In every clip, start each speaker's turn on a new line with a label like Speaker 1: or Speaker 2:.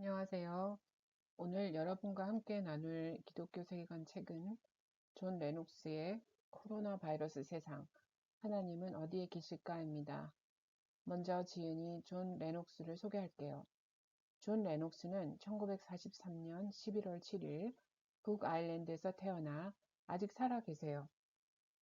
Speaker 1: 안녕하세요. 오늘 여러분과 함께 나눌 기독교 세계관 책은 존 레녹스의 코로나 바이러스 세상, 하나님은 어디에 계실까입니다. 먼저 지은이 존 레녹스를 소개할게요. 존 레녹스는 1943년 11월 7일 북아일랜드에서 태어나 아직 살아 계세요.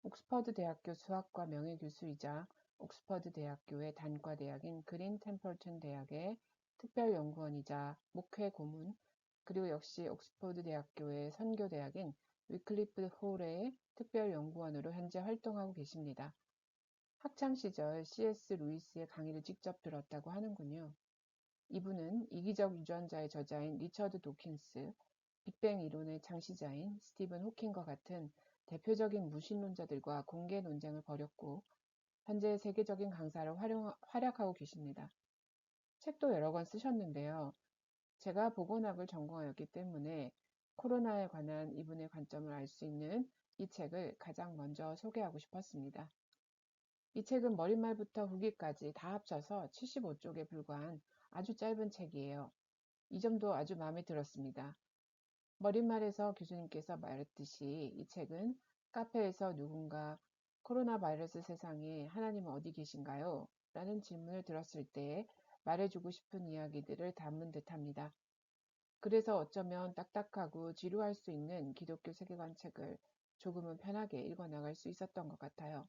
Speaker 1: 옥스퍼드 대학교 수학과 명예교수이자 옥스퍼드 대학교의 단과대학인 그린 템플턴 대학의 특별연구원이자 목회 고문, 그리고 역시 옥스퍼드 대학교의 선교대학인 위클리프 홀의 특별연구원으로 현재 활동하고 계십니다. 학창시절 C.S. 루이스의 강의를 직접 들었다고 하는군요. 이분은 이기적 유전자의 저자인 리처드 도킨스, 빅뱅 이론의 창시자인 스티븐 호킹과 같은 대표적인 무신론자들과 공개 논쟁을 벌였고 현재 세계적인 강사로 활약하고 계십니다. 책도 여러 권 쓰셨는데요. 제가 보건학을 전공하였기 때문에 코로나에 관한 이분의 관점을 알 수 있는 이 책을 가장 먼저 소개하고 싶었습니다. 이 책은 머릿말부터 후기까지 다 합쳐서 75쪽에 불과한 아주 짧은 책이에요. 이 점도 아주 마음에 들었습니다. 머릿말에서 교수님께서 말했듯이 이 책은 카페에서 누군가 코로나 바이러스 세상에 하나님은 어디 계신가요? 라는 질문을 들었을 때 말해주고 싶은 이야기들을 담은 듯합니다. 그래서 어쩌면 딱딱하고 지루할 수 있는 기독교 세계관 책을 조금은 편하게 읽어나갈 수 있었던 것 같아요.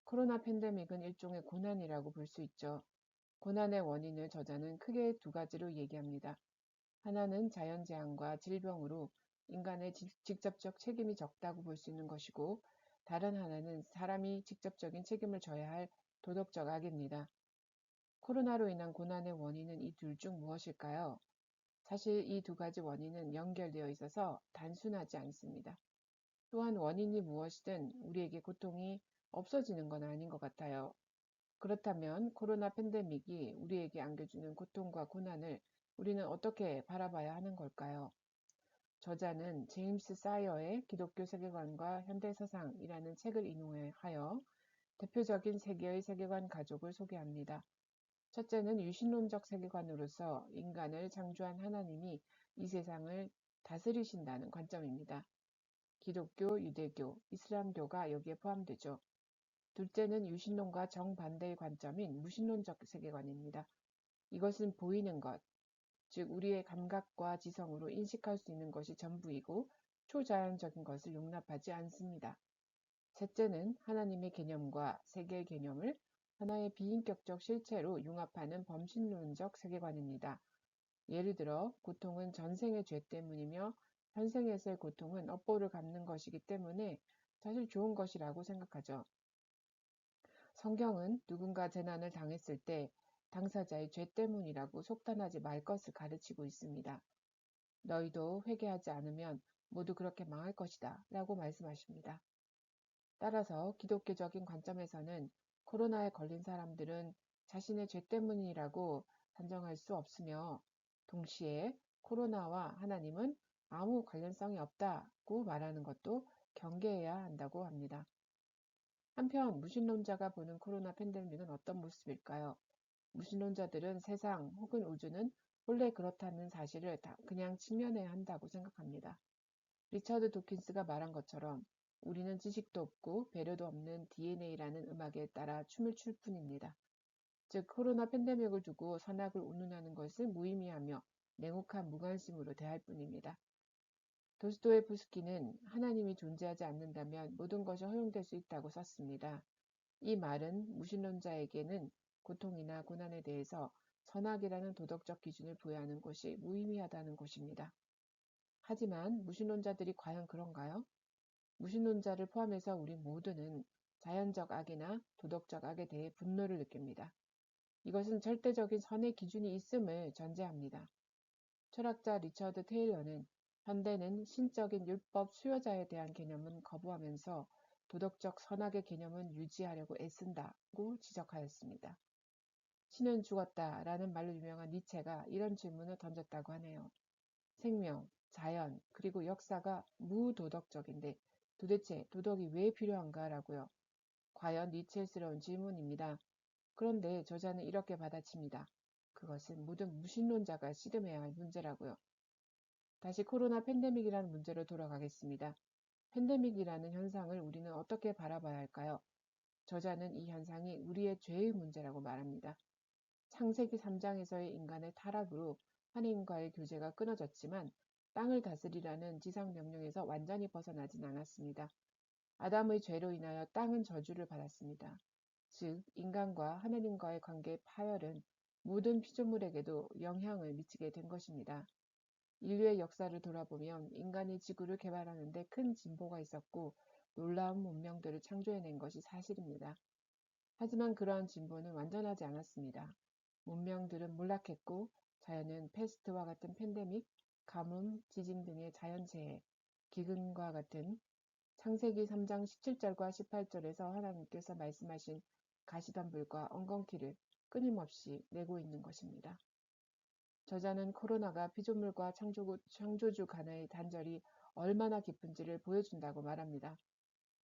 Speaker 1: 코로나 팬데믹은 일종의 고난이라고 볼 수 있죠. 고난의 원인을 저자는 크게 두 가지로 얘기합니다. 하나는 자연재앙과 질병으로 인간의 직접적 책임이 적다고 볼 수 있는 것이고, 다른 하나는 사람이 직접적인 책임을 져야 할 도덕적 악입니다. 코로나로 인한 고난의 원인은 이 둘 중 무엇일까요? 사실 이 두 가지 원인은 연결되어 있어서 단순하지 않습니다. 또한 원인이 무엇이든 우리에게 고통이 없어지는 건 아닌 것 같아요. 그렇다면 코로나 팬데믹이 우리에게 안겨주는 고통과 고난을 우리는 어떻게 바라봐야 하는 걸까요? 저자는 제임스 사이어의 기독교 세계관과 현대사상이라는 책을 인용하여 대표적인 세 개의 세계관 가족을 소개합니다. 첫째는 유신론적 세계관으로서 인간을 창조한 하나님이 이 세상을 다스리신다는 관점입니다. 기독교, 유대교, 이슬람교가 여기에 포함되죠. 둘째는 유신론과 정반대의 관점인 무신론적 세계관입니다. 이것은 보이는 것, 즉 우리의 감각과 지성으로 인식할 수 있는 것이 전부이고 초자연적인 것을 용납하지 않습니다. 셋째는 하나님의 개념과 세계의 개념을 하나의 비인격적 실체로 융합하는 범신론적 세계관입니다. 예를 들어 고통은 전생의 죄 때문이며 현생에서의 고통은 업보를 갚는 것이기 때문에 사실 좋은 것이라고 생각하죠. 성경은 누군가 재난을 당했을 때 당사자의 죄 때문이라고 속단하지 말 것을 가르치고 있습니다. 너희도 회개하지 않으면 모두 그렇게 망할 것이다 라고 말씀하십니다. 따라서 기독교적인 관점에서는 코로나에 걸린 사람들은 자신의 죄 때문이라고 단정할 수 없으며 동시에 코로나와 하나님은 아무 관련성이 없다고 말하는 것도 경계해야 한다고 합니다. 한편 무신론자가 보는 코로나 팬데믹은 어떤 모습일까요? 무신론자들은 세상 혹은 우주는 본래 그렇다는 사실을 그냥 직면해야 한다고 생각합니다. 리처드 도킨스가 말한 것처럼 우리는 지식도 없고 배려도 없는 DNA라는 음악에 따라 춤을 출 뿐입니다. 즉 코로나 팬데믹을 두고 선악을 운운하는 것을 무의미하며 냉혹한 무관심으로 대할 뿐입니다. 도스토예프스키는 하나님이 존재하지 않는다면 모든 것이 허용될 수 있다고 썼습니다. 이 말은 무신론자에게는 고통이나 고난에 대해서 선악이라는 도덕적 기준을 부여하는 것이 무의미하다는 것입니다. 하지만 무신론자들이 과연 그런가요? 무신론자를 포함해서 우리 모두는 자연적 악이나 도덕적 악에 대해 분노를 느낍니다. 이것은 절대적인 선의 기준이 있음을 전제합니다. 철학자 리처드 테일러는 현대는 신적인 율법 수요자에 대한 개념은 거부하면서 도덕적 선악의 개념은 유지하려고 애쓴다고 지적하였습니다. 신은 죽었다라는 말로 유명한 니체가 이런 질문을 던졌다고 하네요. 생명, 자연, 그리고 역사가 무도덕적인데 도대체 도덕이 왜 필요한가라고요. 과연 니체스러운 질문입니다. 그런데 저자는 이렇게 받아칩니다. 그것은 모든 무신론자가 씨름해야 할 문제라고요. 다시 코로나 팬데믹이라는 문제로 돌아가겠습니다. 팬데믹이라는 현상을 우리는 어떻게 바라봐야 할까요? 저자는 이 현상이 우리의 죄의 문제라고 말합니다. 창세기 3장에서의 인간의 타락으로 하나님과의 교제가 끊어졌지만 땅을 다스리라는 지상 명령에서 완전히 벗어나진 않았습니다. 아담의 죄로 인하여 땅은 저주를 받았습니다. 즉, 인간과 하나님과의 관계의 파열은 모든 피조물에게도 영향을 미치게 된 것입니다. 인류의 역사를 돌아보면 인간이 지구를 개발하는 데 큰 진보가 있었고 놀라운 문명들을 창조해낸 것이 사실입니다. 하지만 그러한 진보는 완전하지 않았습니다. 문명들은 몰락했고 자연은 패스트와 같은 팬데믹, 가뭄, 지진 등의 자연재해, 기근과 같은 창세기 3장 17절과 18절에서 하나님께서 말씀하신 가시덤불과 엉겅퀴를 끊임없이 내고 있는 것입니다. 저자는 코로나가 피조물과 창조주 간의 단절이 얼마나 깊은지를 보여준다고 말합니다.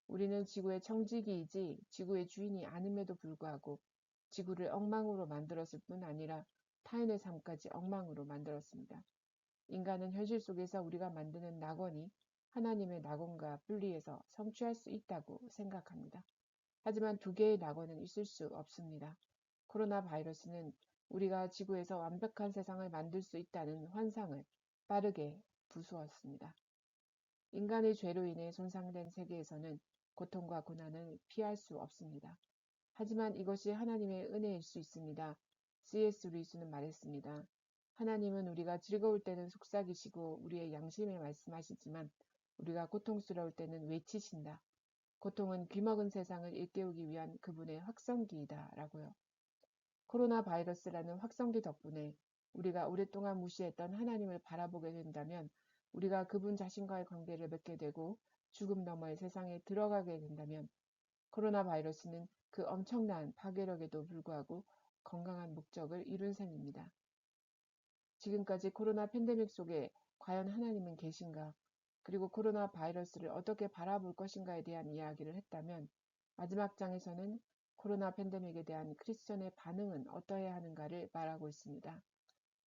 Speaker 1: 우리는 지구의 청지기이지 지구의 주인이 아님에도 불구하고 지구를 엉망으로 만들었을 뿐 아니라 타인의 삶까지 엉망으로 만들었습니다. 인간은 현실 속에서 우리가 만드는 낙원이 하나님의 낙원과 분리해서 성취할 수 있다고 생각합니다. 하지만 두 개의 낙원은 있을 수 없습니다. 코로나 바이러스는 우리가 지구에서 완벽한 세상을 만들 수 있다는 환상을 빠르게 부수었습니다. 인간의 죄로 인해 손상된 세계에서는 고통과 고난을 피할 수 없습니다. 하지만 이것이 하나님의 은혜일 수 있습니다. C.S. 루이스는 말했습니다. 하나님은 우리가 즐거울 때는 속삭이시고 우리의 양심에 말씀하시지만 우리가 고통스러울 때는 외치신다. 고통은 귀먹은 세상을 일깨우기 위한 그분의 확성기이다. 라고요. 코로나 바이러스라는 확성기 덕분에 우리가 오랫동안 무시했던 하나님을 바라보게 된다면 우리가 그분 자신과의 관계를 맺게 되고 죽음 너머의 세상에 들어가게 된다면 코로나 바이러스는 그 엄청난 파괴력에도 불구하고 건강한 목적을 이룬 셈입니다. 지금까지 코로나 팬데믹 속에 과연 하나님은 계신가? 그리고 코로나 바이러스를 어떻게 바라볼 것인가에 대한 이야기를 했다면 마지막 장에서는 코로나 팬데믹에 대한 크리스천의 반응은 어떠해야 하는가를 말하고 있습니다.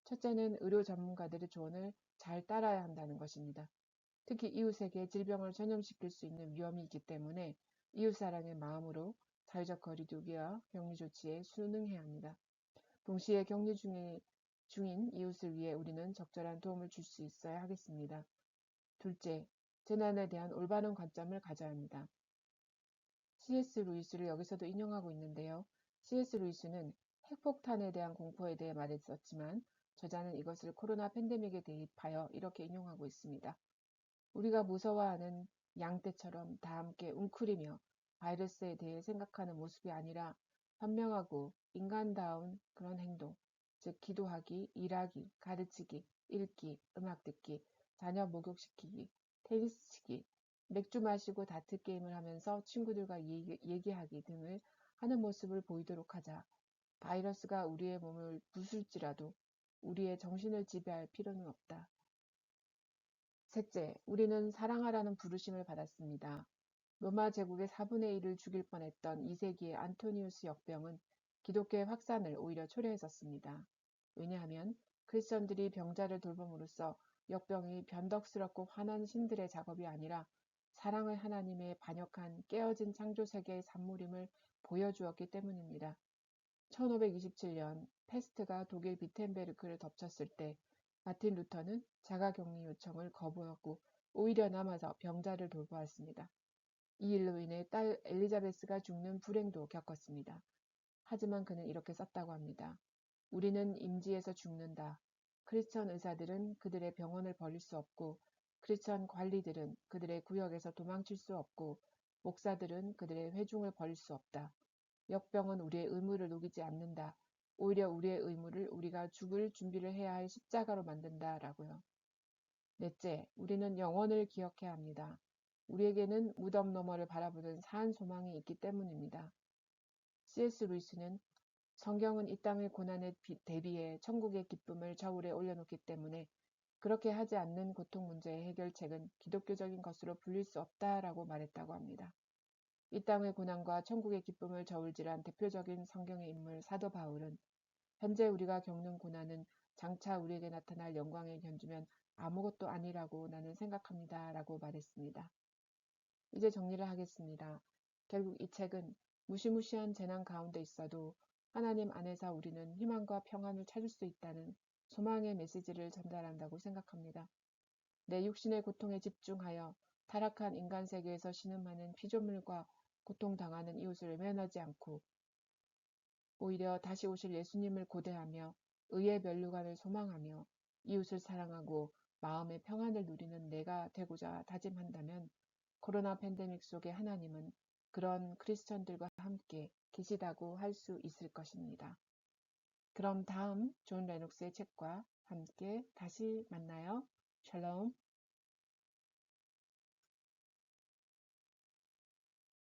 Speaker 1: 첫째는 의료 전문가들의 조언을 잘 따라야 한다는 것입니다. 특히 이웃에게 질병을 전염시킬 수 있는 위험이 있기 때문에 이웃사랑의 마음으로 사회적 거리두기와 격리 조치에 순응해야 합니다. 동시에 격리 중인 이웃을 위해 우리는 적절한 도움을 줄 수 있어야 하겠습니다. 둘째, 재난에 대한 올바른 관점을 가져야 합니다. C.S. 루이스를 여기서도 인용하고 있는데요. C.S. 루이스는 핵폭탄에 대한 공포에 대해 말했었지만 저자는 이것을 코로나 팬데믹에 대입하여 이렇게 인용하고 있습니다. 우리가 무서워하는 양떼처럼 다 함께 웅크리며 바이러스에 대해 생각하는 모습이 아니라 현명하고 인간다운 그런 행동, 즉 기도하기, 일하기, 가르치기, 읽기, 음악 듣기, 자녀 목욕시키기, 테니스 치기, 맥주 마시고 다트 게임을 하면서 친구들과 얘기하기 등을 하는 모습을 보이도록 하자. 바이러스가 우리의 몸을 부술지라도 우리의 정신을 지배할 필요는 없다. 셋째, 우리는 사랑하라는 부르심을 받았습니다. 로마 제국의 4분의 1을 죽일 뻔했던 2세기의 안토니우스 역병은 기독교의 확산을 오히려 초래했었습니다. 왜냐하면 크리스천들이 병자를 돌봄으로써 역병이 변덕스럽고 화난 신들의 작업이 아니라 사랑의 하나님의 반역한 깨어진 창조세계의 산물임을 보여주었기 때문입니다. 1527년 패스트가 독일 비텐베르크를 덮쳤을 때 마틴 루터는 자가격리 요청을 거부하고 오히려 남아서 병자를 돌보았습니다. 이 일로 인해 딸 엘리자베스가 죽는 불행도 겪었습니다. 하지만 그는 이렇게 썼다고 합니다. 우리는 임지에서 죽는다. 크리스천 의사들은 그들의 병원을 벌릴 수 없고 크리스천 관리들은 그들의 구역에서 도망칠 수 없고 목사들은 그들의 회중을 벌릴 수 없다. 역병은 우리의 의무를 녹이지 않는다. 오히려 우리의 의무를 우리가 죽을 준비를 해야 할 십자가로 만든다. 라고요. 넷째, 우리는 영원을 기억해야 합니다. 우리에게는 무덤 너머를 바라보는 사한 소망이 있기 때문입니다. C.S. 루이스는 성경은 이 땅의 고난에 대비해 천국의 기쁨을 저울에 올려놓기 때문에 그렇게 하지 않는 고통 문제의 해결책은 기독교적인 것으로 불릴 수 없다라고 말했다고 합니다. 이 땅의 고난과 천국의 기쁨을 저울질한 대표적인 성경의 인물 사도 바울은 현재 우리가 겪는 고난은 장차 우리에게 나타날 영광에 견주면 아무것도 아니라고 나는 생각합니다. 라고 말했습니다. 이제 정리를 하겠습니다. 결국 이 책은 무시무시한 재난 가운데 있어도 하나님 안에서 우리는 희망과 평안을 찾을 수 있다는 소망의 메시지를 전달한다고 생각합니다. 내 육신의 고통에 집중하여 타락한 인간 세계에서 신음하는 피조물과 고통당하는 이웃을 외면하지 않고 오히려 다시 오실 예수님을 고대하며 의의 면류관을 소망하며 이웃을 사랑하고 마음의 평안을 누리는 내가 되고자 다짐한다면 코로나 팬데믹 속에 하나님은 그런 크리스천들과 함께 계시다고 할 수 있을 것입니다. 그럼 다음 존 레녹스의 책과 함께 다시 만나요. 샬롬.